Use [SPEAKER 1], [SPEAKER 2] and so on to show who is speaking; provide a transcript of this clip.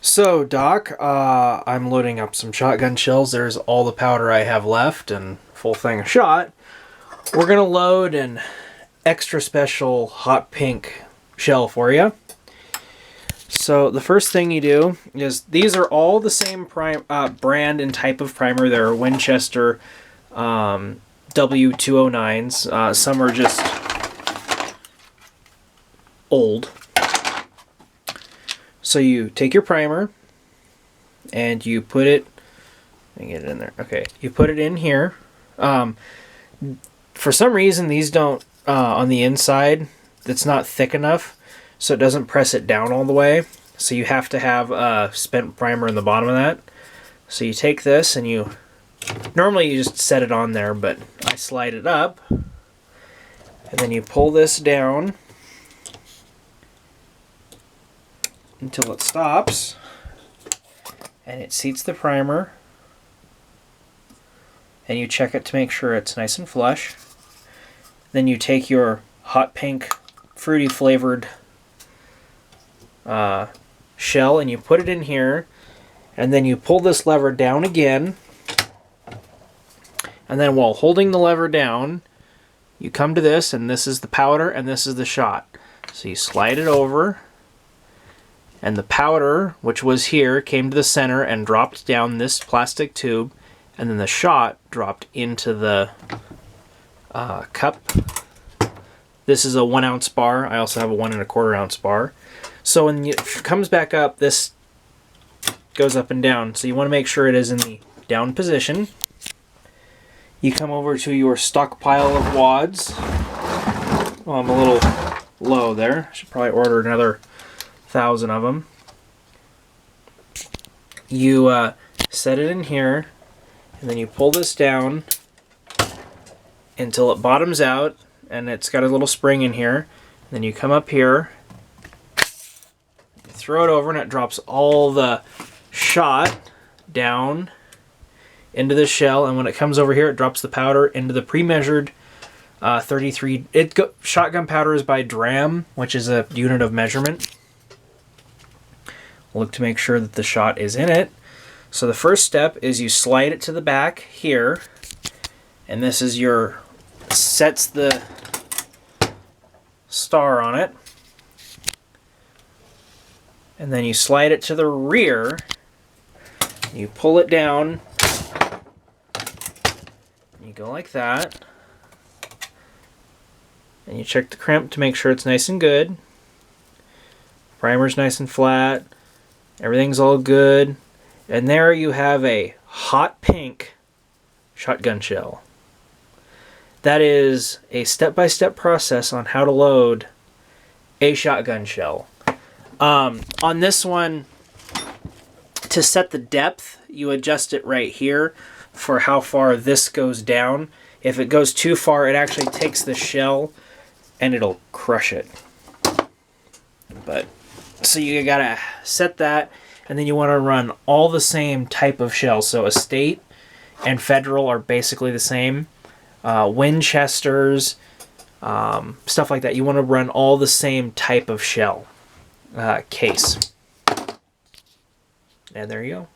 [SPEAKER 1] So, Doc, I'm loading up some shotgun shells. There's all the powder I have left and full thing of shot. We're going to load an extra special hot pink shell for you. So the first thing you do is, these are all the same brand and type of primer. They're Winchester W209s. Some are just old. So you take your primer and you put it, let me get it in there. Okay, you put it in here. For some reason, these don't, on the inside, it's not thick enough, so it doesn't press it down all the way. So you have to have a spent primer in the bottom of that. So you take this and normally you just set it on there, but I slide it up. And then you pull this down until it stops, and it seats the primer, and you check it to make sure it's nice and flush. Then you take your hot pink fruity flavored shell and you put it in here, and then you pull this lever down again, and then while holding the lever down you come to this, and this is the powder and this is the shot. So you slide it over, and the powder, which was here, came to the center and dropped down this plastic tube, and then the shot dropped into the cup. This is a 1 ounce bar. I also have a 1 1/4 ounce bar. So when it comes back up, this goes up and down. So you want to make sure it is in the down position. You come over to your stockpile of wads. Oh, I'm a little low there. I should probably order another 1,000 of them. You set it in here, and then you pull this down until it bottoms out, and it's got a little spring in here. Then you come up here, you throw it over, and it drops all the shot down into the shell, and when it comes over here it drops the powder into the pre-measured 33. Shotgun powder is by dram, which is a unit of measurement. Look to make sure that the shot is in it. So the first step is you slide it to the back here, and this is sets the star on it. And then you slide it to the rear, you pull it down, you go like that, and you check the crimp to make sure it's nice and good. Primer's nice and flat. Everything's all good. And there you have a hot pink shotgun shell. That is a step-by-step process on how to load a shotgun shell. On this one, to set the depth, you adjust it right here for how far this goes down. If it goes too far, it actually takes the shell and it'll crush it. But so you gotta set that, and then you want to run all the same type of shells. So Estate and Federal are basically the same. Winchesters, stuff like that. You want to run all the same type of shell case. And there you go.